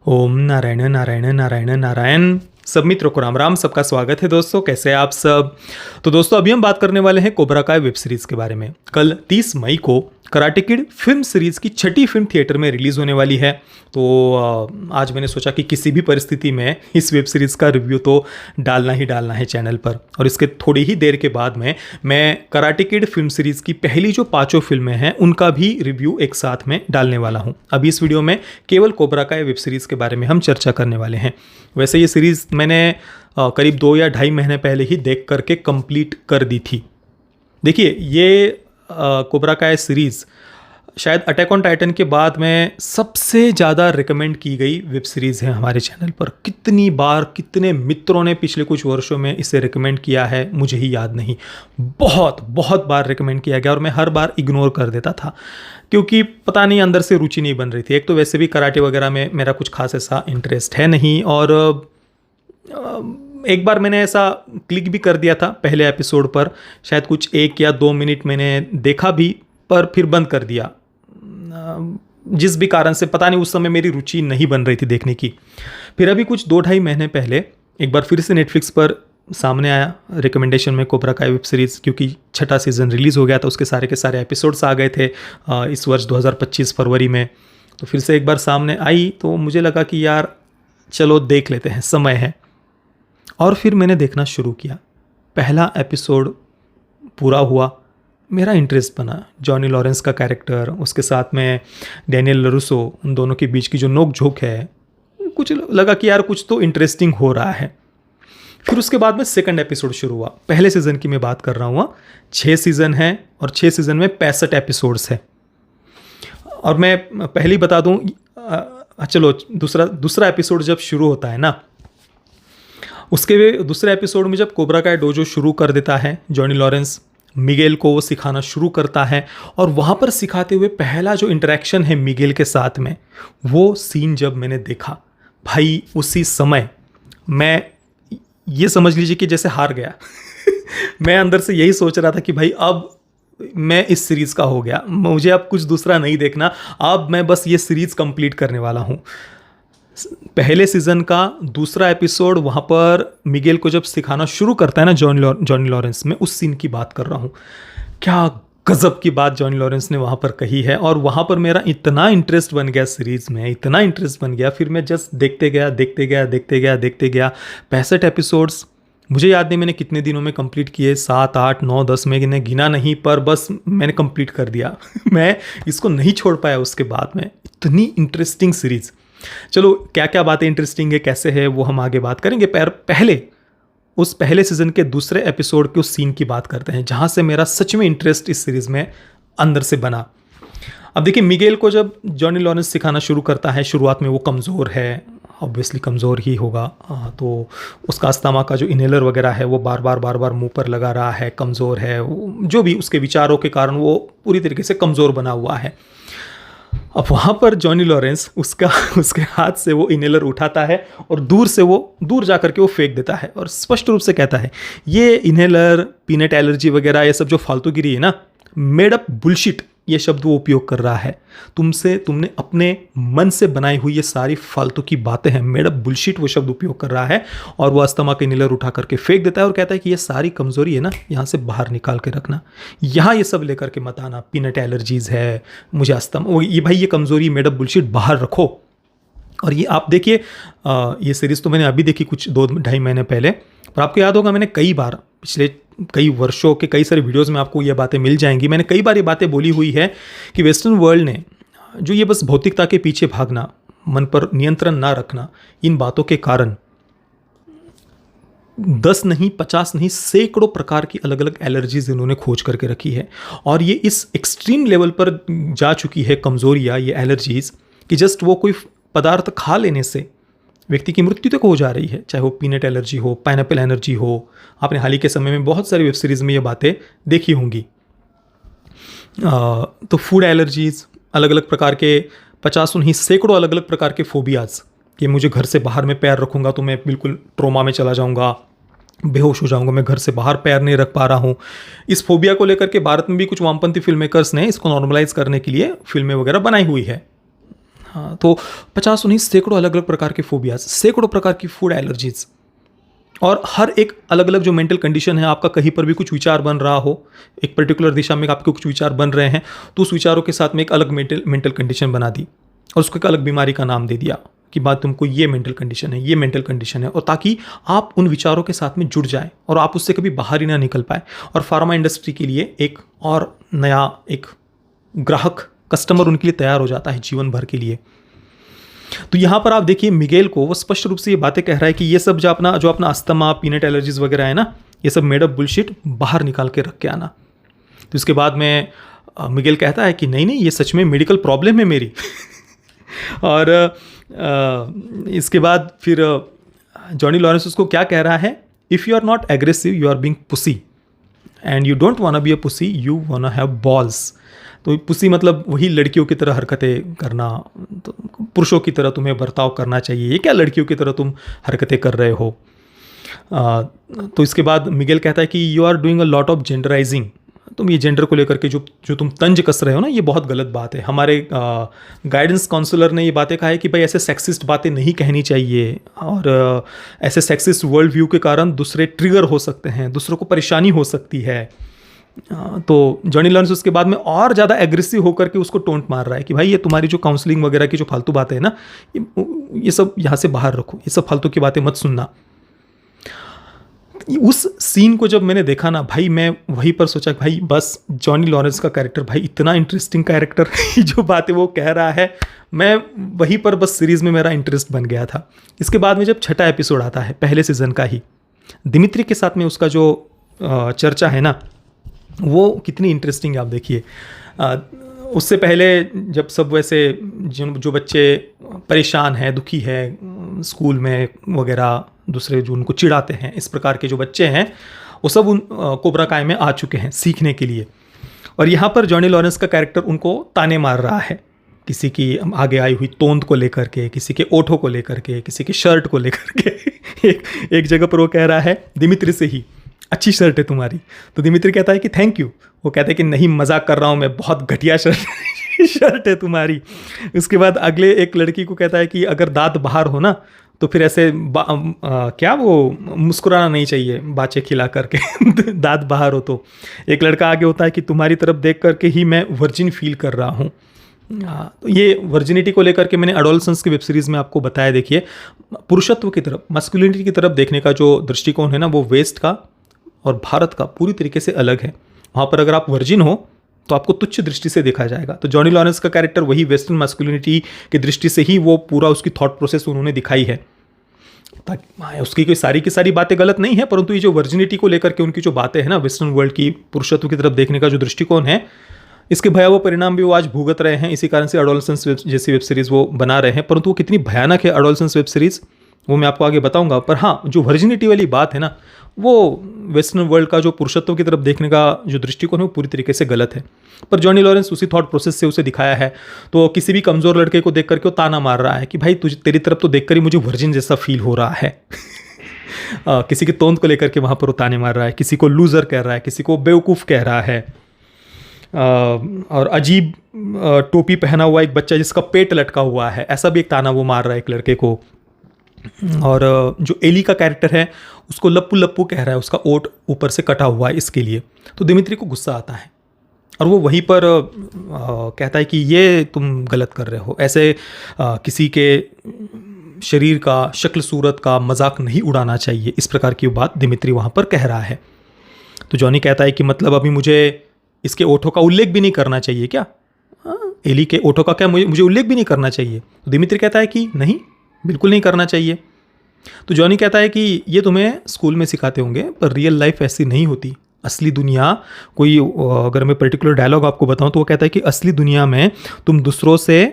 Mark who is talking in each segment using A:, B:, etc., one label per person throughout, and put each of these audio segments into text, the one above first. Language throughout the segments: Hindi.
A: ओम नारायण नारायण नारायण नारायण। सब मित्रों को राम राम। सबका स्वागत है दोस्तों, कैसे हैं आप सब। तो दोस्तों अभी हम बात करने वाले हैं कोबरा काय वेब सीरीज के बारे में। कल 30 मई को कराटे किड फिल्म सीरीज की छठी फिल्म थिएटर में रिलीज होने वाली है। तो आज मैंने सोचा कि किसी भी परिस्थिति में इस वेब सीरीज का रिव्यू तो डालना ही डालना है चैनल पर। और इसके थोड़ी ही देर के बाद में मैं कराटे किड फिल्म सीरीज की पहली जो 5 फिल्में हैं उनका भी रिव्यू एक साथ में डालने वाला हूं। अभी इस वीडियो में केवल कोबरा काय वेब सीरीज के बारे में हम चर्चा करने वाले हैं। वैसे ये सीरीज मैंने करीब 2 या ढाई महीने पहले ही देख करके कंप्लीट कर दी थी। देखिए ये कोबरा काय सीरीज़ शायद अटैक ऑन टाइटन के बाद में सबसे ज़्यादा रिकमेंड की गई वेब सीरीज़ है हमारे चैनल पर। कितनी बार कितने मित्रों ने पिछले कुछ वर्षों में इसे रिकमेंड किया है मुझे ही याद नहीं। बहुत बहुत बार रिकमेंड किया गया और मैं हर बार इग्नोर कर देता था क्योंकि पता नहीं अंदर से रुचि नहीं बन रही थी। एक तो वैसे भी कराटे वगैरह में मेरा कुछ खास ऐसा इंटरेस्ट है नहीं, और एक बार मैंने ऐसा क्लिक भी कर दिया था पहले एपिसोड पर। शायद कुछ 1 या 2 मिनट मैंने देखा भी पर फिर बंद कर दिया। जिस भी कारण से पता नहीं उस समय मेरी रुचि नहीं बन रही थी देखने की। फिर अभी कुछ 2 ढाई महीने पहले एक बार फिर से नेटफ्लिक्स पर सामने आया रिकमेंडेशन में कोबरा काय वेब सीरीज़, क्योंकि छठा सीज़न रिलीज़ हो गया था। उसके सारे के सारे एपिसोड्स आ गए थे इस वर्ष 2025 फरवरी में। तो फिर से एक बार सामने आई तो मुझे लगा कि यार चलो देख लेते हैं, समय है। और फिर मैंने देखना शुरू किया। पहला एपिसोड पूरा हुआ, मेरा इंटरेस्ट बना। जॉनी लॉरेंस का कैरेक्टर, उसके साथ में डैनियल लरूसो, उन दोनों के बीच की जो नोक झोंक है, कुछ लगा कि यार कुछ तो इंटरेस्टिंग हो रहा है। फिर उसके बाद में सेकंड एपिसोड शुरू हुआ। पहले सीज़न की मैं बात कर रहा हूँ। 6 सीज़न है और 6 सीज़न में 65 एपिसोड्स है। और मैं पहले ही बता दूँ, चलो दूसरा एपिसोड जब शुरू होता है ना, उसके दूसरे एपिसोड में जब कोबरा काय डोजो शुरू कर देता है जॉनी लॉरेंस, मिगेल को वो सिखाना शुरू करता है। और वहाँ पर सिखाते हुए पहला जो इंटरेक्शन है मिगेल के साथ में, वो सीन जब मैंने देखा भाई, उसी समय मैं ये समझ लीजिए कि जैसे हार गया। मैं अंदर से यही सोच रहा था कि भाई अब मैं इस सीरीज़ का हो गया, मुझे अब कुछ दूसरा नहीं देखना, अब मैं बस ये सीरीज़ कंप्लीट करने वाला हूँ। पहले सीज़न का दूसरा एपिसोड, वहाँ पर मिगेल को जब सिखाना शुरू करता है ना जॉनी लॉरेंस, में उस सीन की बात कर रहा हूँ। क्या गज़ब की बात जॉनी लॉरेंस ने वहाँ पर कही है। और वहाँ पर मेरा इतना इंटरेस्ट बन गया सीरीज़ में, इतना इंटरेस्ट बन गया, फिर मैं जस्ट देखते गया। 65 एपिसोड्स, मुझे याद नहीं मैंने कितने दिनों में कंप्लीट किए, 7, 8, 9, 10 मैंने गिना नहीं, पर बस मैंने कंप्लीट कर दिया। मैं इसको नहीं छोड़ पाया उसके बाद में। इतनी इंटरेस्टिंग सीरीज़। चलो क्या क्या बातें इंटरेस्टिंग है, कैसे है, वो हम आगे बात करेंगे। पर पहले उस पहले सीजन के दूसरे एपिसोड के उस सीन की बात करते हैं जहाँ से मेरा सच में इंटरेस्ट इस सीरीज़ में अंदर से बना। अब देखिए, मिगेल को जब जॉनी लॉरेंस सिखाना शुरू करता है, शुरुआत में वो कमज़ोर है, ऑब्वियसली कमज़ोर ही होगा। तो उसका अस्थमा का जो इनहेलर वगैरह है वो बार बार मुंह पर लगा रहा है, कमज़ोर है, जो भी उसके विचारों के कारण वो पूरी तरीके से कमज़ोर बना हुआ है। अब वहाँ पर जॉनी लॉरेंस उसके हाथ से वो इनहेलर उठाता है और दूर जा करके वो फेंक देता है और स्पष्ट रूप से कहता है, ये इनहेलर, पीनट एलर्जी वगैरह, ये सब जो फालतूगिरी है ना, मेड अप बुलशिट, ये शब्द वो उपयोग कर रहा है। तुमने अपने मन से बनाई हुई ये सारी फालतू की बातें हैं, मेड अप बुलशिट वो शब्द उपयोग कर रहा है। और वो अस्थमा के इनहेलर उठा करके फेंक देता है और कहता है कि ये सारी कमज़ोरी है ना, यहाँ से बाहर निकाल के रखना, यहाँ ये सब लेकर के मत आना, पीनट एलर्जीज़ है, मुझे अस्थमा, ये भाई ये कमज़ोरी, मेड अप बुलशिट बाहर रखो। और ये आप देखिए, ये सीरीज़ तो मैंने अभी देखी कुछ 2 ढाई महीने पहले, पर आपको याद होगा मैंने कई बार पिछले कई वर्षों के कई सारे वीडियोस में आपको ये बातें मिल जाएंगी। मैंने कई बार ये बातें बोली हुई है कि वेस्टर्न वर्ल्ड ने जो ये बस भौतिकता के पीछे भागना, मन पर नियंत्रण ना रखना, इन बातों के कारण 10 नहीं, 50 नहीं, सैकड़ों प्रकार की अलग अलग एलर्जीज इन्होंने खोज करके रखी है। और ये इस एक्सट्रीम लेवल पर जा चुकी है कमज़ोरियाँ, ये एलर्जीज, कि जस्ट वो कोई पदार्थ खा लेने से व्यक्ति की मृत्यु तक हो जा रही है। चाहे वो पीनट एलर्जी हो, पाइनएप्पल एलर्जी हो। आपने हाल ही के समय में बहुत सारी वेब सीरीज़ में ये बातें देखी होंगी। तो फूड एलर्जीज़, अलग अलग प्रकार के 50 नहीं, सैकड़ों अलग अलग प्रकार के फोबियाज़, कि मुझे घर से बाहर में पैर रखूँगा तो मैं बिल्कुल ट्रोमा में चला जाऊँगा, बेहोश हो जाऊँगा, मैं घर से बाहर पैर नहीं रख पा रहा हूँ। इस फोबिया को लेकर के भारत में भी कुछ वामपंथी फिल्म मेकर्स ने इसको नॉर्मलाइज करने के लिए फिल्में वगैरह बनाई हुई है। हाँ, तो 50 नहीं सैकड़ों अलग अलग प्रकार के फोबियाज, सैकड़ों प्रकार की फूड एलर्जीज, और हर एक अलग अलग जो मेंटल कंडीशन है, आपका कहीं पर भी कुछ विचार बन रहा हो, एक पर्टिकुलर दिशा में आपके कुछ विचार बन रहे हैं, तो उस विचारों के साथ में एक अलग मेंटल कंडीशन बना दी और उसको एक अलग बीमारी का नाम दे दिया कि बात तुमको ये मेंटल कंडीशन है, ये मेंटल कंडीशन है, और ताकि आप उन विचारों के साथ में जुड़ जाए और आप उससे कभी बाहर ही ना निकल पाए। और फार्मा इंडस्ट्री के लिए एक और नया एक ग्राहक, कस्टमर उनके लिए तैयार हो जाता है जीवन भर के लिए। तो यहाँ पर आप देखिए मिगेल को वो स्पष्ट रूप से ये बातें कह रहा है कि ये सब जो अपना अस्थमा, पीनट एलर्जीज वगैरह है ना, ये सब मेड अप बुलशिट बाहर निकाल के रख के आना। तो इसके बाद में मिगेल कहता है कि नहीं नहीं, ये सच में मेडिकल प्रॉब्लम है मेरी। और इसके बाद फिर जॉनी लॉरेंस उसको क्या कह रहा है, if you are not aggressive you are being pussy and you don't wanna be a pussy, you wanna have balls. तो पुसी मतलब वही लड़कियों की तरह हरकतें करना, तो पुरुषों की तरह तुम्हें बर्ताव करना चाहिए, ये क्या लड़कियों की तरह तुम हरकतें कर रहे हो। तो इसके बाद मिगेल कहता है कि you are doing a lot of genderizing, तुम ये जेंडर को लेकर के जो तुम तंज कस रहे हो ना, ये बहुत गलत बात है। हमारे गाइडेंस काउंसलर ने ये बातें कहा है कि भाई ऐसे सेक्सिस्ट बातें नहीं कहनी चाहिए, और ऐसे सेक्सिस्ट वर्ल्ड व्यू के कारण दूसरे ट्रिगर हो सकते हैं, दूसरों को परेशानी हो सकती है। तो जॉनी लॉरेंस उसके बाद में और ज़्यादा एग्रेसिव होकर के उसको टोंट मार रहा है कि भाई ये तुम्हारी जो काउंसलिंग वगैरह की जो फालतू बातें हैं ना, ये सब यहाँ से बाहर रखो, ये सब फालतू की बातें मत सुनना। उस सीन को जब मैंने देखा ना भाई, मैं वहीं पर सोचा भाई बस जॉनी लॉरेंस का कैरेक्टर भाई इतना इंटरेस्टिंग कैरेक्टर है, जो बातें वो कह रहा है, मैं वहीं पर बस सीरीज़ में मेरा इंटरेस्ट बन गया था। इसके बाद में जब छठा एपिसोड आता है पहले सीज़न का ही, दिमित्री के साथ में उसका जो चर्चा है ना, वो कितनी इंटरेस्टिंग है आप देखिए। उससे पहले जब सब वैसे जो बच्चे परेशान हैं, दुखी हैं स्कूल में वगैरह, दूसरे जो उनको चिढ़ाते हैं, इस प्रकार के जो बच्चे हैं वो सब उन कोबरा काय में आ चुके हैं सीखने के लिए। और यहाँ पर जॉनी लॉरेंस का कैरेक्टर उनको ताने मार रहा है, किसी की आगे आई हुई तोंद को लेकर के, किसी के ओठों को लेकर के, किसी की शर्ट को लेकर के। एक जगह पर वो कह रहा है दिमित्री से ही, अच्छी शर्ट है तुम्हारी। तो दिमित्री कहता है कि थैंक यू। वो कहता है कि नहीं, मजाक कर रहा हूँ मैं, बहुत घटिया शर्ट है तुम्हारी। उसके बाद अगले एक लड़की को कहता है कि अगर दांत बाहर हो ना तो फिर ऐसे क्या वो मुस्कुराना नहीं चाहिए बाचे खिला करके दांत बाहर हो तो। एक लड़का आगे होता है कि तुम्हारी तरफ देख करके ही मैं वर्जिन फील कर रहा हूँ। तो ये वर्जिनिटी को लेकर के मैंने एडोलसेंस की वेब सीरीज़ में आपको बताया। देखिए पुरुषत्व की तरफ, मस्कुलिनिटी की तरफ देखने का जो दृष्टिकोण है ना, वो वेस्ट का और भारत का पूरी तरीके से अलग है। वहाँ पर अगर आप वर्जिन हो तो आपको तुच्छ दृष्टि से देखा जाएगा। तो जॉनी लॉरेंस का कैरेक्टर वही वेस्टर्न मैस्कुलिनिटी की दृष्टि से ही वो पूरा उसकी थॉट प्रोसेस उन्होंने दिखाई है। उसकी कोई सारी की सारी बातें गलत नहीं है, परंतु ये जो वर्जिनिटी को लेकर के उनकी जो बातें हैं ना, वेस्टर्न वर्ल्ड की पुरुषत्व की तरफ देखने का जो दृष्टिकोण है, इसके भयावह परिणाम भी वो आज भुगत रहे हैं। इसी कारण से एडोलसेंस जैसी वेब सीरीज़ वो बना रहे हैं, परंतु वो कितनी भयानक है एडोलसेंस वेब सीरीज़ वो मैं आपको आगे बताऊंगा। पर हाँ, जो वर्जिनिटी वाली बात है ना, वो वेस्टर्न वर्ल्ड का जो पुरुषत्व की तरफ देखने का जो दृष्टिकोण है वो पूरी तरीके से गलत है। पर जॉनी लॉरेंस उसी थॉट प्रोसेस से उसे दिखाया है। तो किसी भी कमज़ोर लड़के को देख करके वो ताना मार रहा है कि भाई तेरी तरफ तो देखकर ही मुझे वर्जिन जैसा फील हो रहा है। किसी की तोंद को लेकर के वहाँ पर वो ताने मार रहा है, किसी को लूज़र कह रहा है, किसी को बेवकूफ़ कह रहा है। और अजीब टोपी पहना हुआ एक बच्चा जिसका पेट लटका हुआ है, ऐसा भी एक ताना वो मार रहा है एक लड़के को। और जो एली का कैरेक्टर है उसको लप्पू लप्पू कह रहा है, उसका ओठ ऊपर से कटा हुआ है इसके लिए। तो दिमित्री को गुस्सा आता है और वो वहीं पर कहता है कि ये तुम गलत कर रहे हो, ऐसे किसी के शरीर का, शक्ल सूरत का मजाक नहीं उड़ाना चाहिए। इस प्रकार की बात दिमित्री वहाँ पर कह रहा है। तो जॉनी कहता है कि मतलब अभी मुझे इसके ओठों का उल्लेख भी नहीं करना चाहिए क्या? एली के ओठों का क्या मुझे उल्लेख भी नहीं करना चाहिए? तो दिमित्री कहता है कि नहीं, बिल्कुल नहीं करना चाहिए। तो जॉनी कहता है कि ये तुम्हें स्कूल में सिखाते होंगे, पर रियल लाइफ ऐसी नहीं होती। असली दुनिया कोई, अगर मैं पर्टिकुलर डायलॉग आपको बताऊं तो वो कहता है कि असली दुनिया में तुम दूसरों से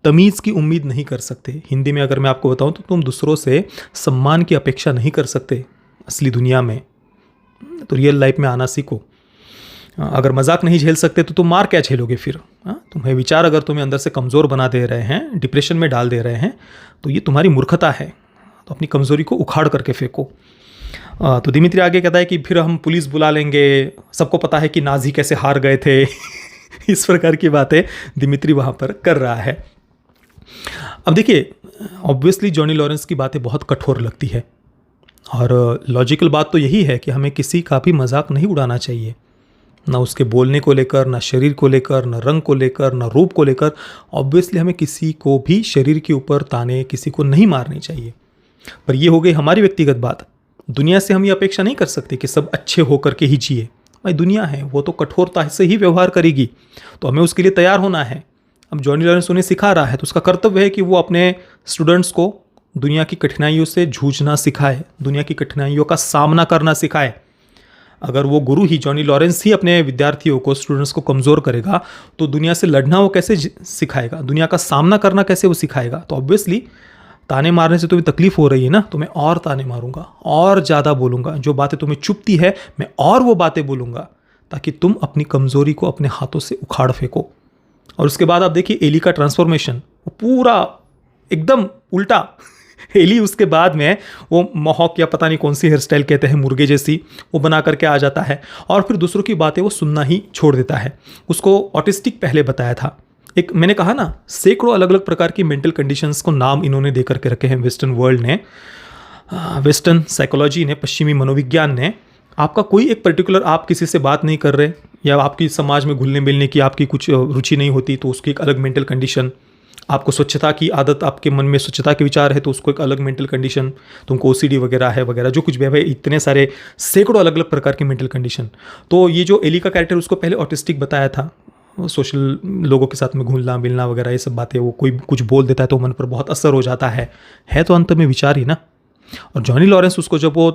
A: तमीज़ की उम्मीद नहीं कर सकते। हिंदी में अगर मैं आपको बताऊं तो तुम दूसरों से सम्मान की अपेक्षा नहीं कर सकते असली दुनिया में। तो रियल लाइफ में आना सीखो। अगर मजाक नहीं झेल सकते तो तुम मार क्या झेलोगे फिर? तुम्हें विचार अगर तुम्हें अंदर से कमज़ोर बना दे रहे हैं, डिप्रेशन में डाल दे रहे हैं, तो ये तुम्हारी मूर्खता है। तो अपनी कमज़ोरी को उखाड़ करके फेंको। तो दिमित्री आगे कहता है कि फिर हम पुलिस बुला लेंगे, सबको पता है कि नाजी कैसे हार गए थे। इस प्रकार की बातें दिमित्री वहाँ पर कर रहा है। अब देखिए, ऑब्वियसली जॉनी लॉरेंस की बातें बहुत कठोर लगती है और लॉजिकल बात तो यही है कि हमें किसी का भी मजाक नहीं उड़ाना चाहिए, ना उसके बोलने को लेकर, ना शरीर को लेकर, ना रंग को लेकर, ना रूप को लेकर। ऑब्वियसली हमें किसी को भी शरीर के ऊपर ताने किसी को नहीं मारनी चाहिए। पर ये हो गई हमारी व्यक्तिगत बात। दुनिया से हम ये अपेक्षा नहीं कर सकते कि सब अच्छे होकर के ही जिए। भाई दुनिया है, वो तो कठोरता से ही व्यवहार करेगी, तो हमें उसके लिए तैयार होना है। अब जॉनी लॉरेंस उन्हें सिखा रहा है तो उसका कर्तव्य है कि वो अपने स्टूडेंट्स को दुनिया की कठिनाइयों से जूझना सिखाए, दुनिया की कठिनाइयों का सामना करना सिखाए। अगर वो गुरु ही, जॉनी लॉरेंस ही अपने विद्यार्थियों को, स्टूडेंट्स को कमज़ोर करेगा तो दुनिया से लड़ना वो कैसे सिखाएगा, दुनिया का सामना करना कैसे वो सिखाएगा। तो ऑब्वियसली ताने मारने से तुम्हें तकलीफ हो रही है ना, तो मैं और ताने मारूंगा और ज़्यादा बोलूँगा, जो बातें तुम्हें चुभती है मैं और वो बातें बोलूँगा, ताकि तुम अपनी कमज़ोरी को अपने हाथों से उखाड़ फेंको। और उसके बाद आप देखिए एली का ट्रांसफॉर्मेशन, वो पूरा एकदम उल्टा। एली उसके बाद में वो mohawk या पता नहीं कौन सी हेयर स्टाइल कहते हैं, मुर्गे जैसी, वो बना करके आ जाता है और फिर दूसरों की बातें वो सुनना ही छोड़ देता है। उसको ऑटिस्टिक पहले बताया था। एक मैंने कहा ना, सैकड़ों अलग अलग प्रकार की मेंटल कंडीशंस को नाम इन्होंने दे करके रखे हैं वेस्टर्न वर्ल्ड ने, वेस्टर्न साइकोलॉजी ने, पश्चिमी मनोविज्ञान ने। आपका कोई एक पर्टिकुलर, आप किसी से बात नहीं कर रहे या आपकी समाज में घुलने मिलने की आपकी कुछ रुचि नहीं होती तो उसकी एक अलग मेंटल कंडीशन। आपको स्वच्छता की आदत, आपके मन में स्वच्छता के विचार है तो उसको एक अलग मेंटल कंडीशन। तुमको ओसीडी वगैरह है वगैरह, जो कुछ भी है भाई, इतने सारे सैकड़ों अलग अलग प्रकार की मेंटल कंडीशन। तो ये जो एली का कैरेक्टर, उसको पहले ऑटिस्टिक बताया था। सोशल लोगों के साथ में घुलना मिलना वगैरह ये सब बातें, वो कोई कुछ बोल देता है तो मन पर बहुत असर हो जाता है तो अंत में विचार ही ना। और जॉनी लॉरेंस उसको जब वो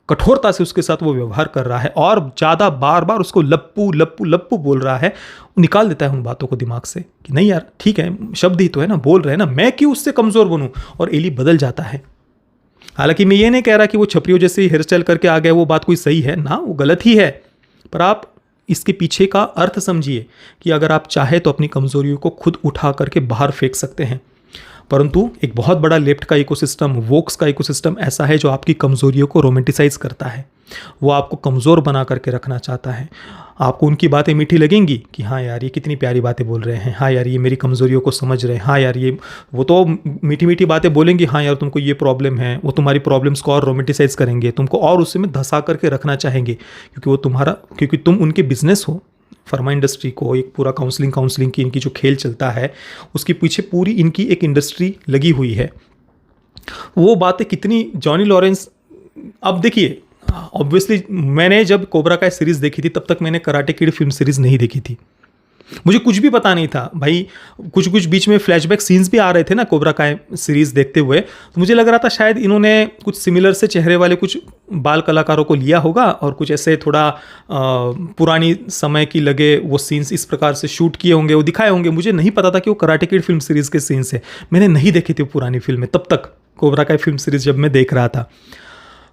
A: कठोरता से उसके साथ वो व्यवहार कर रहा है और ज़्यादा बार बार उसको लप्पू लप्पू लप्पू बोल रहा है, वो निकाल देता है उन बातों को दिमाग से कि नहीं यार ठीक है, शब्द ही तो है ना, बोल रहे हैं ना, मैं क्यों उससे कमज़ोर बनूं। और एली बदल जाता है। हालांकि मैं ये नहीं कह रहा कि वो छपरियों जैसे हेयर स्टाइल करके आ गए वो बात कोई सही है ना, वो गलत ही है। पर आप इसके पीछे का अर्थ समझिए कि अगर आप चाहे तो अपनी कमज़ोरियों को खुद उठा करके बाहर फेंक सकते हैं। परंतु एक बहुत बड़ा लेफ्ट का इकोसिस्टम, वोक्स का इकोसिस्टम ऐसा है जो आपकी कमज़ोरियों को रोमांटिसाइज करता है। वो आपको कमज़ोर बना करके रखना चाहता है। आपको उनकी बातें मीठी लगेंगी कि हाँ यार ये कितनी प्यारी बातें बोल रहे हैं, हाँ यार ये मेरी कमज़ोरियों को समझ रहे हैं, हाँ यार ये, वो तो मीठी मीठी बातें बोलेंगी, हाँ यार तुमको ये प्रॉब्लम है, वो तुम्हारी प्रॉब्लम्स को और रोमांटिसाइज करेंगे, तुमको और उससे में धंसा करके रखना चाहेंगे, क्योंकि तुम उनके बिजनेस हो। फार्मा इंडस्ट्री को एक पूरा काउंसलिंग की इनकी जो खेल चलता है उसके पीछे पूरी इनकी एक इंडस्ट्री लगी हुई है। वो बातें कितनी जॉनी लॉरेंस, अब देखिए ऑब्वियसली मैंने जब कोबरा kai सीरीज़ देखी थी तब तक मैंने कराटे किड फिल्म सीरीज़ नहीं देखी थी। मुझे कुछ भी पता नहीं था भाई। कुछ बीच में फ्लैशबैक सीन्स भी आ रहे थे ना कोबरा kai सीरीज़ देखते हुए, तो मुझे लग रहा था शायद इन्होंने कुछ सिमिलर से चेहरे वाले कुछ बाल कलाकारों को लिया होगा और कुछ ऐसे थोड़ा पुरानी समय की लगे वो सीन्स इस प्रकार से शूट किए होंगे, वो दिखाए होंगे। मुझे नहीं पता था कि वो कराटे किड फिल्म सीरीज़ के सीन्स है। मैंने नहीं देखी थी पुरानी फिल्में तब तक, कोबरा kai फिल्म सीरीज़ जब मैं देख रहा था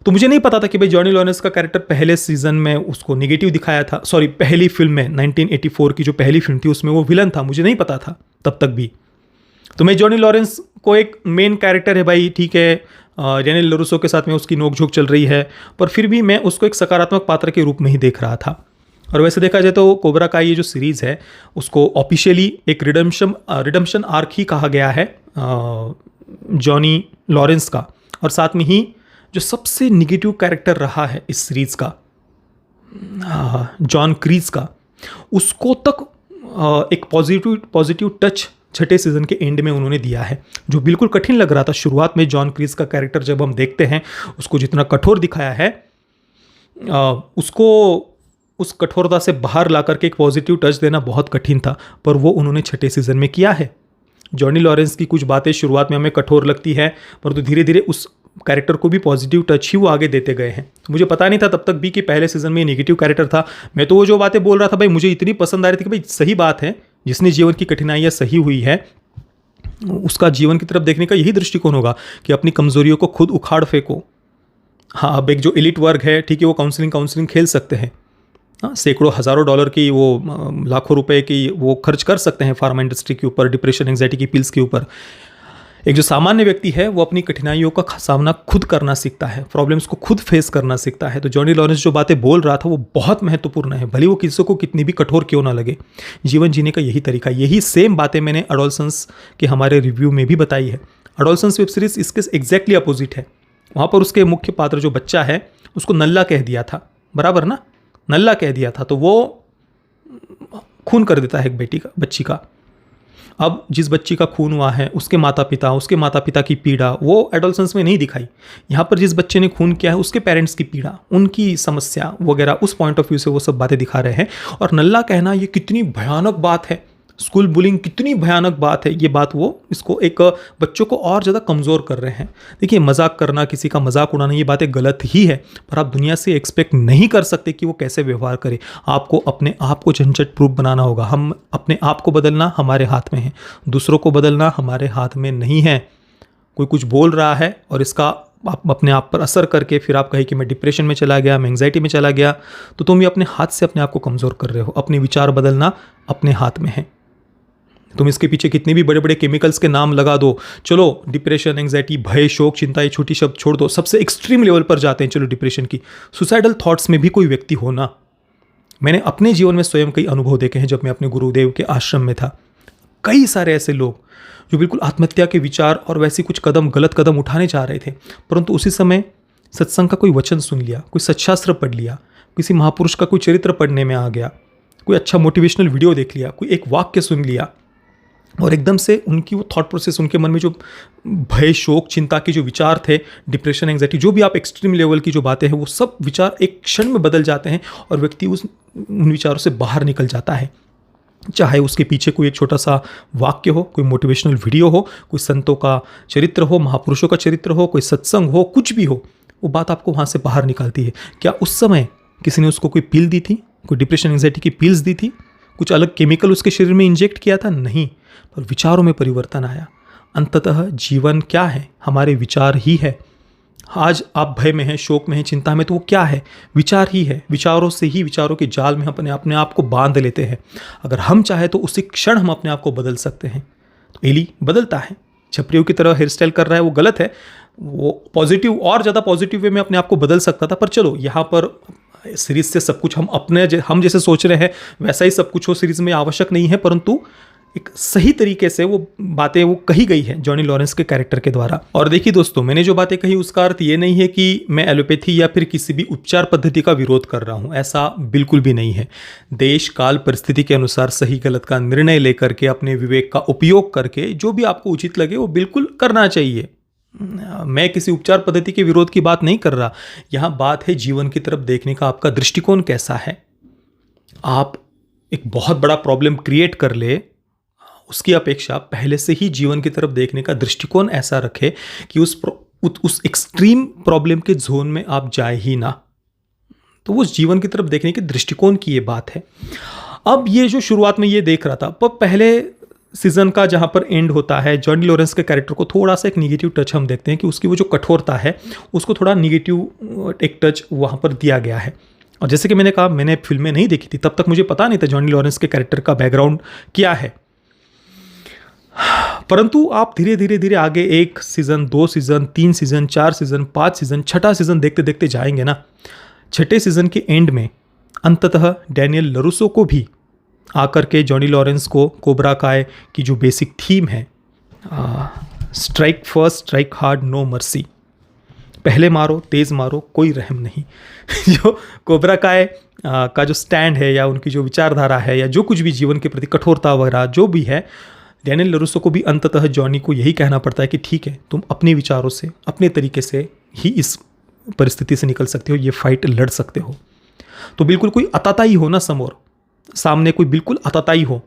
A: तो मुझे नहीं पता था कि भाई जॉनी लॉरेंस का कैरेक्टर पहले सीजन में उसको नेगेटिव दिखाया था। सॉरी, पहली फिल्म में 1984 की जो पहली फिल्म थी उसमें वो विलन था, मुझे नहीं पता था तब तक भी। तो मैं जॉनी लॉरेंस को एक मेन कैरेक्टर है भाई, ठीक है, डेनियल लरूसो के साथ में उसकी नोकझोंक चल रही है, पर फिर भी मैं उसको एक सकारात्मक पात्र के रूप में ही देख रहा था। और वैसे देखा जाए तो कोबरा kai ये जो सीरीज़ है उसको ऑफिशियली एक रिडम्पशन आर्क ही कहा गया है जॉनी लॉरेंस का। और साथ में ही जो सबसे निगेटिव कैरेक्टर रहा है इस सीरीज़ का, जॉन क्रीज का, उसको तक एक पॉजिटिव टच छठे सीजन के एंड में उन्होंने दिया है, जो बिल्कुल कठिन लग रहा था शुरुआत में। जॉन क्रीज का कैरेक्टर जब हम देखते हैं उसको जितना कठोर दिखाया है, उसको उस कठोरता से बाहर ला करके एक पॉजिटिव टच देना बहुत कठिन था, पर वो उन्होंने छठे सीजन में किया है। जॉनी लॉरेंस की कुछ बातें शुरुआत में हमें कठोर लगती है, परंतु धीरे धीरे उस कैरेक्टर को भी पॉजिटिव टच ही वो आगे देते गए हैं। मुझे पता नहीं था तब तक भी कि पहले सीजन में नेगेटिव कैरेक्टर था। मैं तो वो जो बातें बोल रहा था भाई मुझे इतनी पसंद आ रही थी कि भाई सही बात है, जिसने जीवन की कठिनाइयाँ सही हुई है उसका जीवन की तरफ देखने का यही दृष्टिकोण होगा कि अपनी कमजोरियों को खुद उखाड़ फेंको। हाँ, अब एक जो एलिट वर्ग है, ठीक है, वो काउंसलिंग खेल सकते हैं, हाँ, सैकड़ों हज़ारों डॉलर की, वो लाखों रुपए की वो खर्च कर सकते हैं फार्मा इंडस्ट्री के ऊपर, डिप्रेशन एंग्जाइटी की पिल्स के ऊपर। एक जो सामान्य व्यक्ति है वो अपनी कठिनाइयों का सामना खुद करना सीखता है, प्रॉब्लम्स को खुद फेस करना सीखता है। तो जॉनी लॉरेंस जो बातें बोल रहा था वो बहुत महत्वपूर्ण है, भले वो किसी को कितनी भी कठोर क्यों ना लगे। जीवन जीने का यही तरीका, यही सेम बातें मैंने एडोलसेंस के हमारे रिव्यू में भी बताई है। एडोलसेंस वेब सीरीज इसके एग्जैक्टली अपोजिट है। वहाँ पर उसके मुख्य पात्र जो बच्चा है उसको नल्ला कह दिया था, बराबर ना, नल्ला कह दिया था, तो वो खून कर देता है एक बच्ची का। अब जिस बच्ची का खून हुआ है उसके माता पिता की पीड़ा वो एडोलसेंस में नहीं दिखाई। यहाँ पर जिस बच्चे ने खून किया है उसके पेरेंट्स की पीड़ा, उनकी समस्या वगैरह, उस पॉइंट ऑफ व्यू से वो सब बातें दिखा रहे हैं। और नल्ला कहना ये कितनी भयानक बात है, स्कूल बुलिंग कितनी भयानक बात है, ये बात वो इसको एक बच्चों को और ज़्यादा कमज़ोर कर रहे हैं। देखिए, मजाक करना, किसी का मजाक उड़ाना, ये बातें गलत ही है, पर आप दुनिया से एक्सपेक्ट नहीं कर सकते कि वो कैसे व्यवहार करे। आपको अपने आप को झंझट प्रूफ बनाना होगा। हम अपने आप को बदलना हमारे हाथ में है, दूसरों को बदलना हमारे हाथ में नहीं है। कोई कुछ बोल रहा है और इसका आप अपने आप पर असर करके फिर आप कहें कि मैं डिप्रेशन में चला गया, मैं एंग्जाइटी में चला गया, तो तुम ये अपने हाथ से अपने आप को कमज़ोर कर रहे हो। अपने विचार बदलना अपने हाथ में है। तुम इसके पीछे कितने भी बड़े बड़े केमिकल्स के नाम लगा दो, चलो डिप्रेशन, एंग्जाइटी, भय, शोक, चिंता, ये छोटी शब्द छोड़ दो, सबसे एक्सट्रीम लेवल पर जाते हैं चलो डिप्रेशन की, सुसाइडल थॉट्स में भी कोई व्यक्ति हो ना। मैंने अपने जीवन में स्वयं कई अनुभव देखे हैं। जब मैं अपने गुरुदेव के आश्रम में था, कई सारे ऐसे लोग जो बिल्कुल आत्महत्या के विचार और वैसे कुछ गलत कदम उठाने जा रहे थे, परंतु उसी समय सत्संग का कोई वचन सुन लिया, कोई सच्चास्त्र पढ़ लिया, किसी महापुरुष का कोई चरित्र पढ़ने में आ गया, कोई अच्छा मोटिवेशनल वीडियो देख लिया, कोई एक वाक्य सुन लिया, और एकदम से उनकी वो थॉट प्रोसेस, उनके मन में जो भय, शोक, चिंता के जो विचार थे, डिप्रेशन, एंग्जाइटी, जो भी आप एक्सट्रीम लेवल की जो बातें हैं, वो सब विचार एक क्षण में बदल जाते हैं और व्यक्ति उन विचारों से बाहर निकल जाता है। चाहे उसके पीछे कोई एक छोटा सा वाक्य हो, कोई मोटिवेशनल वीडियो हो, कोई संतों का चरित्र हो, महापुरुषों का चरित्र हो, कोई सत्संग हो, कुछ भी हो, वो बात आपको वहाँ से बाहर निकालती है। क्या उस समय किसी ने उसको कोई पिल दी थी, कोई डिप्रेशन, एंग्जाइटी की पिल्स दी थी, कुछ अलग केमिकल उसके शरीर में इंजेक्ट किया था? नहीं, पर विचारों में परिवर्तन आया। अंततः जीवन क्या है? हमारे विचार ही है। आज आप भय में हैं, शोक में हैं, चिंता में, तो वो क्या है? विचार ही है। विचारों से ही, विचारों के जाल में हम अपने आप को बांध लेते हैं। अगर हम चाहे तो उसी क्षण हम अपने आप को बदल सकते हैं। तो एली बदलता है, छपरियों की तरह हेयर स्टाइल कर रहा है, वो गलत है। वो पॉजिटिव और ज़्यादा पॉजिटिव वे में अपने आप को बदल सकता था। पर चलो, यहाँ पर सीरीज से सब कुछ हम जैसे सोच रहे हैं वैसा ही सब कुछ हो सीरीज में आवश्यक नहीं है, परंतु एक सही तरीके से वो बातें वो कही गई है जॉनी लॉरेंस के कैरेक्टर के द्वारा। और देखिए दोस्तों, मैंने जो बातें कही उसका अर्थ ये नहीं है कि मैं एलोपैथी या फिर किसी भी उपचार पद्धति का विरोध कर रहा हूँ, ऐसा बिल्कुल भी नहीं है। देश काल परिस्थिति के अनुसार सही गलत का निर्णय लेकर के, अपने विवेक का उपयोग करके जो भी आपको उचित लगे वो बिल्कुल करना चाहिए। मैं किसी उपचार पद्धति के विरोध की बात नहीं कर रहा। यहाँ बात है जीवन की तरफ देखने का आपका दृष्टिकोण कैसा है। आप एक बहुत बड़ा प्रॉब्लम क्रिएट कर ले, उसकी अपेक्षा पहले से ही जीवन की तरफ देखने का दृष्टिकोण ऐसा रखे कि उस एक्सट्रीम प्रॉब्लम के जोन में आप जाए ही ना। तो उस जीवन की तरफ देखने के दृष्टिकोण की ये बात है। अब ये जो शुरुआत में ये देख रहा था, पर पहले सीजन का जहाँ पर एंड होता है, जॉनी लॉरेंस के कैरेक्टर को थोड़ा सा एक निगेटिव टच हम देखते हैं कि उसकी वो जो कठोरता है उसको थोड़ा निगेटिव एक टच वहाँ पर दिया गया है। और जैसे कि मैंने कहा, मैंने फिल्में नहीं देखी थी, तब तक मुझे पता नहीं था जॉनी लॉरेंस के कैरेक्टर का बैकग्राउंड क्या है। परंतु आप धीरे धीरे आगे 1 season, 2 season, 3 season, 4 season, 5 season, 6ठा सीज़न देखते देखते जाएंगे ना। 6ठे सीज़न के एंड में अंततः डैनियल लरूसो को भी आकर के जॉनी लॉरेंस को कोबरा काय की जो बेसिक थीम है, strike first, strike hard, no mercy, पहले मारो, तेज़ मारो, कोई रहम नहीं जो कोबरा काय का जो स्टैंड है या उनकी जो विचारधारा है या जो कुछ भी जीवन के प्रति कठोरता वगैरह जो भी है, डैनियल लरूसो को भी अंततः जॉनी को यही कहना पड़ता है कि ठीक है, तुम अपने विचारों से, अपने तरीके से ही इस परिस्थिति से निकल सकते हो, ये फाइट लड़ सकते हो। तो बिल्कुल कोई अताताई हो ना, सामने कोई बिल्कुल अताताई हो,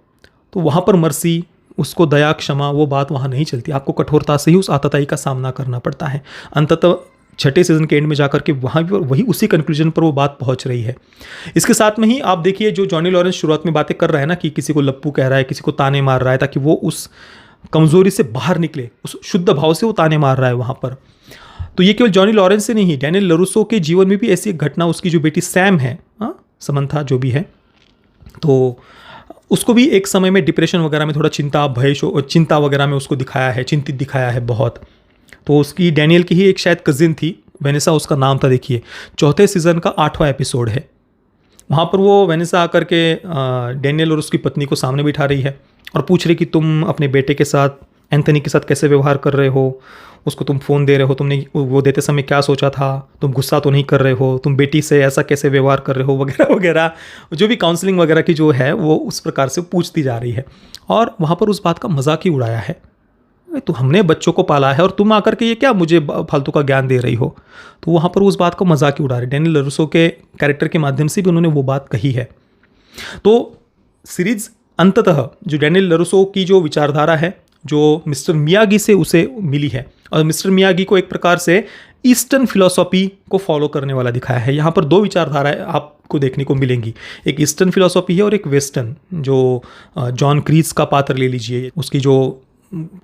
A: तो वहाँ पर मर्सी, उसको दया, क्षमा, वो बात वहाँ नहीं चलती। आपको कठोरता से ही उस आताताई का सामना करना पड़ता है। अंततः 6ठे सीजन के एंड में जाकर के वहाँ भी वही उसी कंक्लूजन पर वो बात पहुँच रही है। इसके साथ में ही आप देखिए, जो जॉनी लॉरेंस शुरुआत में बातें कर रहा है ना कि किसी को लप्पू कह रहा है, किसी को ताने मार रहा है, ताकि वो उस कमज़ोरी से बाहर निकले, उस शुद्ध भाव से वो ताने मार रहा है वहाँ पर। तो ये केवल जॉनी लॉरेंस से नहीं, डैनियल लरूसो के जीवन में भी ऐसी एक घटना, उसकी जो बेटी सैम है, समंथा जो भी है, तो उसको भी एक समय में डिप्रेशन वगैरह में थोड़ा चिंता वगैरह में उसको दिखाया है, चिंतित दिखाया है बहुत। तो उसकी डैनियल की ही एक शायद कजिन थी, वेनेसा उसका नाम था। देखिए, चौथे सीज़न का 8वां एपिसोड है। वहाँ पर वो वेनेसा आकर के डैनियल और उसकी पत्नी को सामने बिठा रही है और पूछ रही कि तुम अपने बेटे के साथ, एंथनी के साथ कैसे व्यवहार कर रहे हो, उसको तुम फ़ोन दे रहे हो, तुमने वो देते समय क्या सोचा था, तुम गुस्सा तो नहीं कर रहे हो, तुम बेटी से ऐसा कैसे व्यवहार कर रहे हो, वगैरह वगैरह। जो भी काउंसलिंग वगैरह की जो है वो उस प्रकार से पूछती जा रही है। और वहाँ पर उस बात का मजाक ही उड़ाया है, तो हमने बच्चों को पाला है और तुम आकर के ये क्या मुझे फालतू का ज्ञान दे रही हो। तो वहाँ पर उस बात को मजाक ही उड़ा रहे। डैनियल लरूसो के कैरेक्टर के माध्यम से भी उन्होंने वो बात कही है। तो सीरीज अंततः जो डैनियल लरूसो की जो विचारधारा है, जो मिस्टर मियागी से उसे मिली है, और मिस्टर मियागी को एक प्रकार से ईस्टर्न फिलॉसफी को फॉलो करने वाला दिखाया है। यहाँ पर दो विचारधाराएं आपको देखने को मिलेंगी, एक ईस्टर्न फिलॉसफी है और एक वेस्टर्न। जो जॉन क्रीज का पात्र ले लीजिए, उसकी जो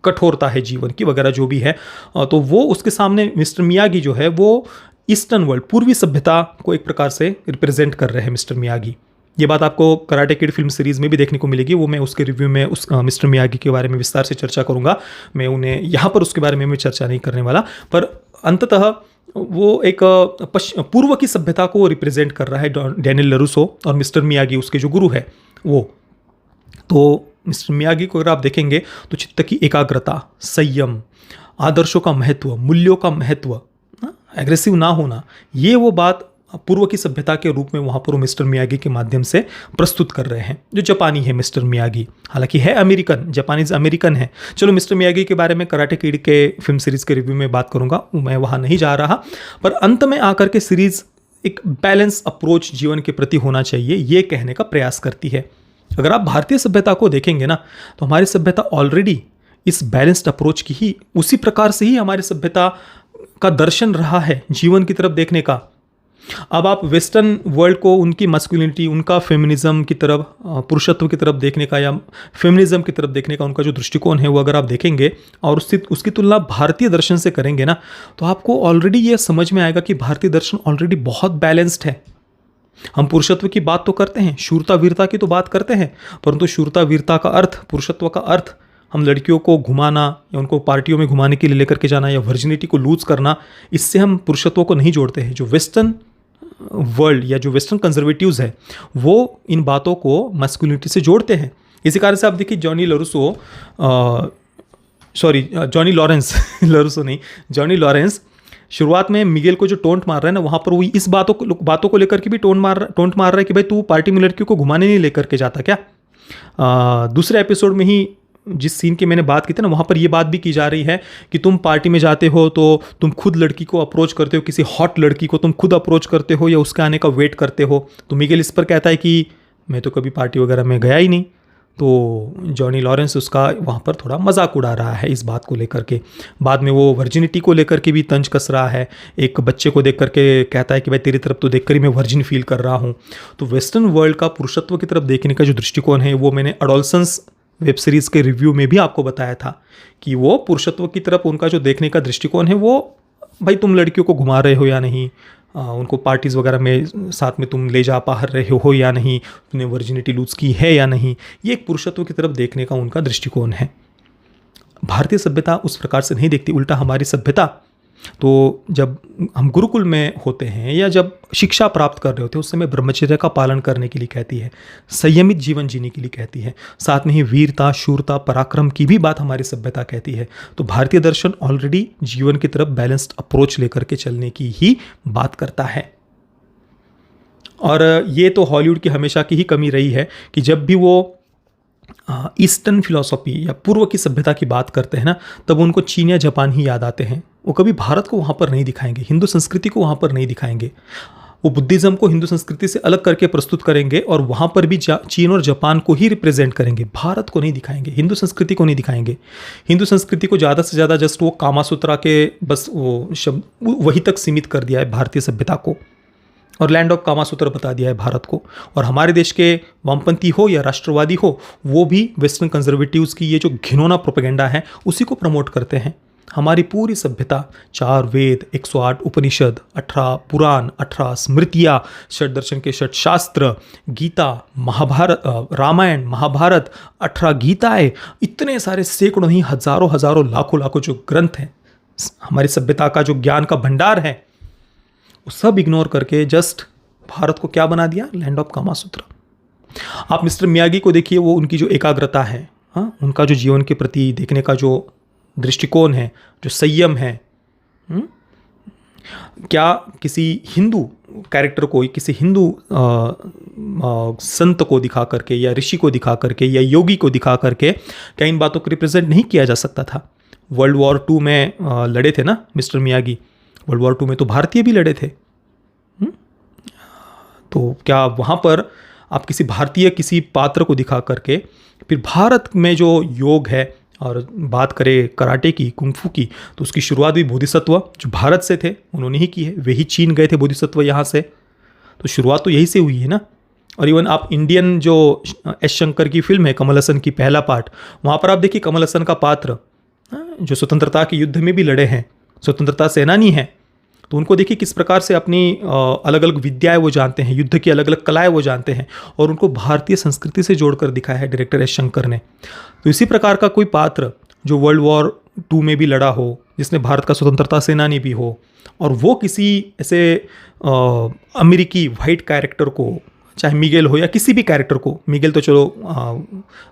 A: कठोरता है जीवन की वगैरह जो भी है, तो वो उसके सामने मिस्टर मियागी जो है वो ईस्टर्न वर्ल्ड, पूर्वी सभ्यता को एक प्रकार से रिप्रेजेंट कर रहे हैं मिस्टर मियागी। ये बात आपको कराटे किड फिल्म सीरीज़ में भी देखने को मिलेगी। वो मैं उसके रिव्यू में उस मिस्टर मियागी के बारे में विस्तार से चर्चा करूंगा। मैं उन्हें यहाँ पर उसके बारे में मैं चर्चा नहीं करने वाला, पर अंततः वो एक पूर्व की सभ्यता को रिप्रेजेंट कर रहा है डैनियल लरूसो, और मिस्टर मियागी उसके जो गुरु है वो। तो मिस्टर मियागी को अगर आप देखेंगे तो चित्त की एकाग्रता, संयम, आदर्शों का महत्व, मूल्यों का महत्व, एग्रेसिव ना होना, ये वो बात पूर्व की सभ्यता के रूप में वहाँ पर वो मिस्टर मियागी के माध्यम से प्रस्तुत कर रहे हैं। जो जापानी है मिस्टर मियागी, हालांकि है अमेरिकन, जापानीज अमेरिकन है। चलो, मिस्टर मियागी के बारे में कराटे किड के फिल्म सीरीज़ के रिव्यू में बात करूँगा, मैं वहाँ नहीं जा रहा। पर अंत में आकर के सीरीज़ एक बैलेंस अप्रोच जीवन के प्रति होना चाहिए, ये कहने का प्रयास करती है। अगर आप भारतीय सभ्यता को देखेंगे ना, तो हमारी सभ्यता ऑलरेडी इस बैलेंस्ड अप्रोच की ही, उसी प्रकार से ही हमारी सभ्यता का दर्शन रहा है जीवन की तरफ देखने का। अब आप वेस्टर्न वर्ल्ड को उनकी मस्कुलिनिटी, उनका फेमिनिज्म की तरफ, पुरुषत्व की तरफ देखने का या फेमिनिज्म की तरफ देखने का उनका जो दृष्टिकोण है वो अगर आप देखेंगे और उसकी तुलना भारतीय दर्शन से करेंगे ना, तो आपको ऑलरेडी ये समझ में आएगा कि भारतीय दर्शन ऑलरेडी बहुत बैलेंस्ड है। हम पुरुषत्व की बात तो करते हैं, शूरता वीरता की तो बात करते हैं, परंतु शूरता वीरता का अर्थ, पुरुषत्व का अर्थ हम लड़कियों को घुमाना या उनको पार्टियों में घुमाने के लिए लेकर के जाना या वर्जिनिटी को लूज करना, इससे हम पुरुषत्व को नहीं जोड़ते हैं। जो वेस्टर्न वर्ल्ड या जो वेस्टर्न कंजर्वेटिव्स है वो इन बातों को मैस्कुलिनिटी से जोड़ते हैं। इसी कारण से आप देखिए जॉनी लॉरेंस लरूसो नहीं, जॉनी लॉरेंस शुरुआत में मिगेल को जो टोंट मार रहा है ना, वहाँ पर वो इस बातों को लेकर के भी टोंट मार रहा है कि भाई तू पार्टी में लड़कियों को घुमाने नहीं लेकर के जाता क्या। दूसरे एपिसोड में ही जिस सीन की मैंने बात की थी ना, वहाँ पर ये बात भी की जा रही है कि तुम पार्टी में जाते हो तो तुम खुद लड़की को अप्रोच करते हो, किसी हॉट लड़की को तुम खुद अप्रोच करते हो या उसके आने का वेट करते हो। तो मिगेल इस पर कहता है कि मैं तो कभी पार्टी वगैरह में गया ही नहीं। तो जॉनी लॉरेंस उसका वहाँ पर थोड़ा मजाक उड़ा रहा है इस बात को लेकर के। बाद में वो वर्जिनिटी को लेकर के भी तंज कस रहा है। एक बच्चे को देख करके कहता है कि भाई तेरी तरफ तो देखकर ही मैं वर्जिन फील कर रहा हूँ। तो वेस्टर्न वर्ल्ड का पुरुषत्व की तरफ देखने का जो दृष्टिकोण है वो मैंने अडोलसेंस वेब सीरीज़ के रिव्यू में भी आपको बताया था कि वो पुरुषत्व की तरफ उनका जो देखने का दृष्टिकोण है वो भाई तुम लड़कियों को घुमा रहे हो या नहीं, उनको पार्टीज़ वगैरह में साथ में तुम ले जा पा रहे हो या नहीं, तुमने वर्जिनिटी लूज की है या नहीं, ये एक पुरुषत्व की तरफ देखने का उनका दृष्टिकोण है। भारतीय सभ्यता उस प्रकार से नहीं देखती। उल्टा हमारी सभ्यता तो जब हम गुरुकुल में होते हैं या जब शिक्षा प्राप्त कर रहे होते हैं उस समय ब्रह्मचर्य का पालन करने के लिए कहती है, संयमित जीवन जीने के लिए कहती है, साथ में ही वीरता, शूरता, पराक्रम की भी बात हमारी सभ्यता कहती है। तो भारतीय दर्शन ऑलरेडी जीवन की तरफ बैलेंस्ड अप्रोच लेकर के चलने की ही बात करता है। और ये तो हॉलीवुड की हमेशा की ही कमी रही है कि जब भी वो ईस्टर्न फिलॉसफी या पूर्व की सभ्यता की बात करते हैं ना, तब उनको चीन या जापान ही याद आते हैं। वो कभी भारत को वहाँ पर नहीं दिखाएंगे, हिंदू संस्कृति को वहाँ पर नहीं दिखाएंगे। वो बुद्धिज़्म को हिंदू संस्कृति से अलग करके प्रस्तुत करेंगे और वहाँ पर भी चीन और जापान को ही रिप्रेजेंट करेंगे, भारत को नहीं दिखाएंगे, हिंदू संस्कृति को नहीं दिखाएंगे। हिंदू संस्कृति को ज़्यादा से ज़्यादा जस्ट वो कामासूत्रा के बस वो शब्द वही तक सीमित कर दिया है भारतीय सभ्यता को, और लैंड ऑफ कामासूत्र बता दिया है भारत को। और हमारे देश के वामपंथी हो या राष्ट्रवादी हो, वो भी वेस्टर्न कंजर्वेटिव्स की ये जो घिनौना प्रोपेगेंडा है उसी को प्रमोट करते हैं। हमारी पूरी सभ्यता, 4 वेद, 108 उपनिषद, 18 पुराण, 18 स्मृतियाँ, षट दर्शन के षट शास्त्र, गीता, महाभारत, रामायण, महाभारत, 18 गीताएँ, इतने सारे सैकड़ों नहीं हजारों हजारों लाखों लाखों जो ग्रंथ हैं, हमारी सभ्यता का जो ज्ञान का भंडार है, वो सब इग्नोर करके जस्ट भारत को क्या बना दिया? Land of Kamasutra. आप मिस्टर मियागी को देखिए, वो उनकी जो एकाग्रता है, हाँ, उनका जो जीवन के प्रति देखने का जो दृष्टिकोण है, जो संयम है, क्या किसी हिंदू कैरेक्टर को, किसी हिंदू संत को दिखा करके या ऋषि को दिखा करके या योगी को दिखा करके क्या इन बातों को रिप्रेजेंट नहीं किया जा सकता था? वर्ल्ड वॉर 2 में लड़े थे ना मिस्टर मियागी, वर्ल्ड वॉर 2 में तो भारतीय भी लड़े थे। तो क्या वहाँ पर आप किसी भारतीय किसी पात्र को दिखा करके फिर भारत में जो योग है, और बात करें कराटे की, कुंफू की, तो उसकी शुरुआत भी बोधिसत्व जो भारत से थे उन्होंने ही की है। वे ही चीन गए थे बोधिसत्व यहाँ से, तो शुरुआत तो यही से हुई है ना। और इवन आप इंडियन जो एस शंकर की फिल्म है कमल हसन की पहला पार्ट, वहाँ पर आप देखिए कमल हसन का पात्र जो स्वतंत्रता के युद्ध में भी लड़े हैं, स्वतंत्रता सेनानी हैं, तो उनको देखिए किस प्रकार से अपनी अलग अलग विद्याएं वो जानते हैं, युद्ध की अलग अलग कलाएं वो जानते हैं, और उनको भारतीय संस्कृति से जोड़कर दिखाया है डायरेक्टर एस शंकर ने। तो इसी प्रकार का कोई पात्र जो वर्ल्ड वॉर 2 में भी लड़ा हो, जिसने भारत का स्वतंत्रता सेनानी भी हो, और वो किसी ऐसे अमेरिकी वाइट कैरेक्टर को, चाहे मिगेल हो या किसी भी कैरेक्टर को, मिगेल तो चलो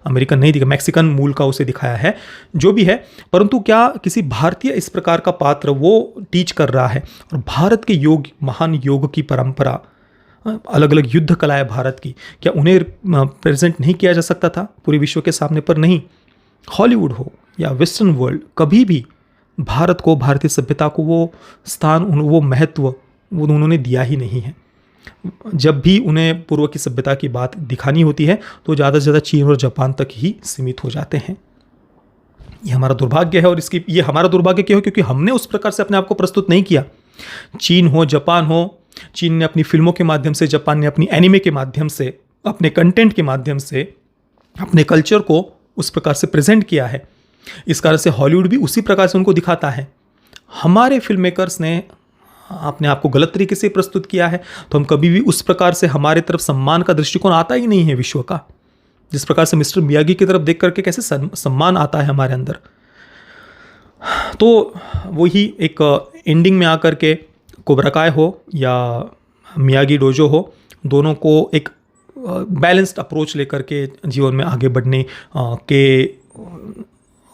A: अमेरिकन नहीं दिखा, मैक्सिकन मूल का उसे दिखाया है, जो भी है, परंतु क्या किसी भारतीय इस प्रकार का पात्र वो टीच कर रहा है? और भारत के योग, महान योग की परंपरा, अलग अलग युद्ध कलाएं भारत की, क्या उन्हें प्रेजेंट नहीं किया जा सकता था पूरे विश्व के सामने? पर नहीं, हॉलीवुड हो या वेस्टर्न वर्ल्ड, कभी भी भारत को, भारतीय सभ्यता को वो स्थान, वो महत्व वो उन्होंने दिया ही नहीं है। जब भी उन्हें पूर्व की सभ्यता की बात दिखानी होती है तो ज़्यादा से ज़्यादा चीन और जापान तक ही सीमित हो जाते हैं। ये हमारा दुर्भाग्य है, और ये हमारा दुर्भाग्य क्यों है? क्योंकि हमने उस प्रकार से अपने आप को प्रस्तुत नहीं किया। चीन हो, जापान हो, चीन ने अपनी फिल्मों के माध्यम से, जापान ने अपनी एनिमे के माध्यम से, अपने कंटेंट के माध्यम से अपने कल्चर को उस प्रकार से प्रेजेंट किया है। इस कारण से हॉलीवुड भी उसी प्रकार से उनको दिखाता है। हमारे फिल्म मेकर्स ने अपने आप को गलत तरीके से प्रस्तुत किया है, तो हम कभी भी उस प्रकार से, हमारे तरफ सम्मान का दृष्टिकोण आता ही नहीं है विश्व का, जिस प्रकार से मिस्टर मियागी की तरफ देख करके कैसे सम्मान आता है हमारे अंदर। तो वही एक एंडिंग में आकर के कोब्रा काय हो या मियागी डोजो हो, दोनों को एक बैलेंस्ड अप्रोच लेकर के जीवन में आगे बढ़ने के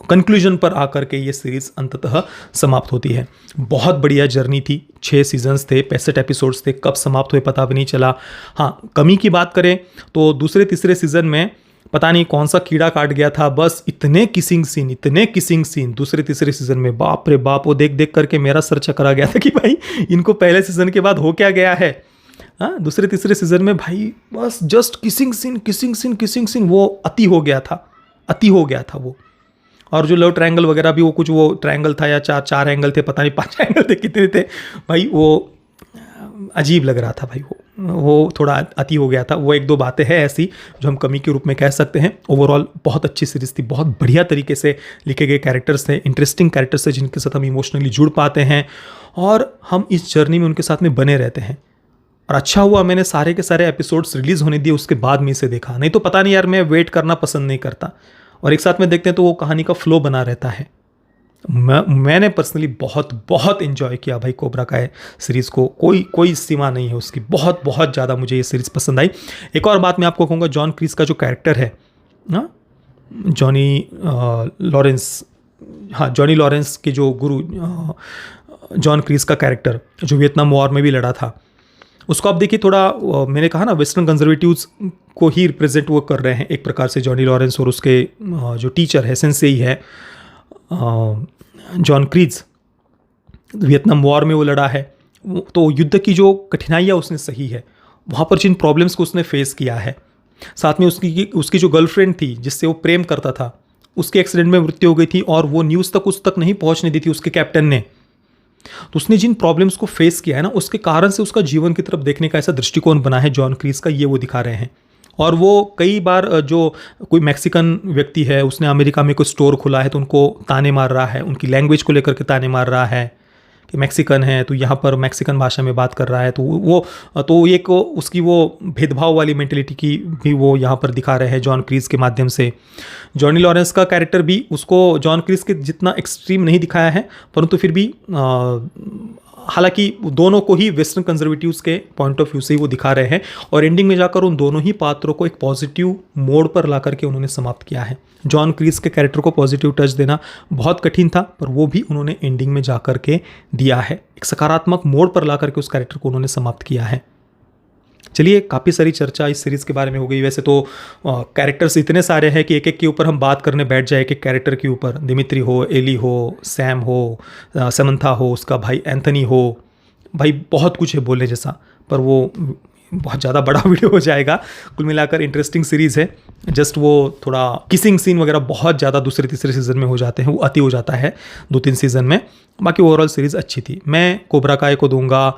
A: कंक्लूजन पर आकर के ये सीरीज़ अंततः समाप्त होती है। बहुत बढ़िया जर्नी थी, 6 सीजन्स थे, 65 एपिसोड्स थे, कब समाप्त हुए पता भी नहीं चला। हाँ, कमी की बात करें तो दूसरे तीसरे सीजन में पता नहीं कौन सा कीड़ा काट गया था, बस इतने किसिंग सीन दूसरे तीसरे सीजन में, बाप रे बाप, वो देख देख करके मेरा सर चकरा गया था कि भाई इनको पहले सीजन के बाद हो क्या गया है। हाँ, दूसरे तीसरे सीजन में भाई बस जस्ट किसिंग सीन, वो अति हो गया था वो। और जो लव ट्रायंगल वगैरह भी, वो कुछ वो ट्रायंगल था या चार एंगल थे, पता नहीं 5 एंगल थे, कितने थे भाई, वो अजीब लग रहा था भाई, वो थोड़ा अति हो गया था। वो 1-2 बातें हैं ऐसी जो हम कमी के रूप में कह सकते हैं। ओवरऑल बहुत अच्छी सीरीज़ थी, बहुत बढ़िया तरीके से लिखे गए कैरेक्टर्स थे, इंटरेस्टिंग कैरेक्टर्स थे जिनके साथ हम इमोशनली जुड़ पाते हैं और हम इस जर्नी में उनके साथ में बने रहते हैं। और अच्छा हुआ मैंने सारे के सारे एपिसोड्स रिलीज़ होने दिए, उसके बाद में इसे देखा, नहीं तो पता नहीं यार, मैं वेट करना पसंद नहीं करता, और एक साथ में देखते हैं तो वो कहानी का फ्लो बना रहता है। मैंने पर्सनली बहुत एंजॉय किया भाई कोब्रा काय सीरीज़ को, कोई सीमा नहीं है उसकी, बहुत ज़्यादा मुझे ये सीरीज़ पसंद आई। एक और बात मैं आपको कहूँगा, जॉन क्रीस का जो कैरेक्टर है ना, जॉनी लॉरेंस के जो गुरु जॉन क्रीस का कैरेक्टर जो वियतनाम वॉर में भी लड़ा था, उसको आप देखिए, थोड़ा मैंने कहा ना, वेस्टर्न कंजर्वेटिव्स को ही रिप्रेजेंट वो कर रहे हैं एक प्रकार से जॉनी लॉरेंस, और उसके जो टीचर है, सेंसेई है जॉन क्रीज, वियतनाम वॉर में वो लड़ा है, तो युद्ध की जो कठिनाइयाँ उसने सही है, वहाँ पर जिन प्रॉब्लम्स को उसने फेस किया है, साथ में उसकी जो गर्लफ्रेंड थी जिससे वो प्रेम करता था, उसके एक्सीडेंट में मृत्यु हो गई थी और वो न्यूज़ तक उस तक नहीं पहुँचने दी थी उसके कैप्टन ने। तो उसने जिन प्रॉब्लम्स को फेस किया है ना, उसके कारण से उसका जीवन की तरफ देखने का ऐसा दृष्टिकोण बना है जॉन क्रीज का, ये वो दिखा रहे हैं। और वो कई बार जो कोई मैक्सिकन व्यक्ति है उसने अमेरिका में कोई स्टोर खोला है तो उनको ताने मार रहा है, उनकी लैंग्वेज को लेकर के ताने मार रहा है कि मैक्सिकन है तो यहाँ पर मैक्सिकन भाषा में बात कर रहा है, तो वो तो एक उसकी वो भेदभाव वाली मेंटेलिटी की भी वो यहाँ पर दिखा रहे हैं जॉन क्रीज के माध्यम से। जॉनी लॉरेंस का कैरेक्टर भी उसको जॉन क्रीज के जितना एक्सट्रीम नहीं दिखाया है, परंतु फिर भी हालांकि दोनों को ही वेस्टर्न कंजर्वेटिव्स के पॉइंट ऑफ व्यू से ही वो दिखा रहे हैं और एंडिंग में जाकर उन दोनों ही पात्रों को एक पॉजिटिव मोड़ पर ला करके उन्होंने समाप्त किया है। जॉन क्रीज के कैरेक्टर को पॉजिटिव टच देना बहुत कठिन था, पर वो भी उन्होंने एंडिंग में जाकर के दिया है, एक सकारात्मक मोड़ पर ला करके उस कैरेक्टर को उन्होंने समाप्त किया है। चलिए, काफ़ी सारी चर्चा इस सीरीज़ के बारे में हो गई। वैसे तो कैरेक्टर्स इतने सारे हैं कि एक एक के ऊपर हम बात करने बैठ जाए, एक एक कैरेक्टर के ऊपर, दिमित्री हो, एली हो, सैम हो, समंथा हो, उसका भाई एंथनी हो, भाई बहुत कुछ है बोलने जैसा, पर वो बहुत ज़्यादा बड़ा वीडियो हो जाएगा। कुल मिलाकर इंटरेस्टिंग सीरीज़ है। जस्ट वो थोड़ा किसिंग सीन वगैरह बहुत ज़्यादा दूसरे तीसरे सीज़न में हो जाते हैं, वो अति हो जाता है 2-3 सीज़न में। बाकी ओवरऑल सीरीज़ अच्छी थी। मैं कोबरा काय को दूंगा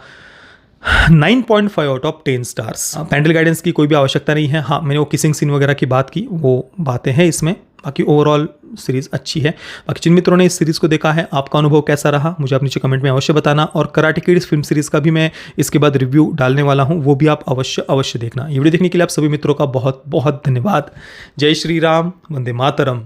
A: 9.5 out of 10 stars. Parental guidance की कोई भी आवश्यकता नहीं है। हाँ, मैंने वो किसिंग सीन वगैरह की बात की, वो बातें हैं इसमें। बाकी ओवरऑल सीरीज़ अच्छी है। बाकी जिन मित्रों ने इस सीरीज़ को देखा है, आपका अनुभव कैसा रहा मुझे आप नीचे कमेंट में अवश्य बताना। और कराटे किड्स फिल्म सीरीज़ का भी मैं इसके बाद रिव्यू डालने वाला हूँ, वो भी आप अवश्य देखना। ये वीडियो देखने के लिए आप सभी मित्रों का बहुत बहुत धन्यवाद। जय श्री राम, वंदे मातरम।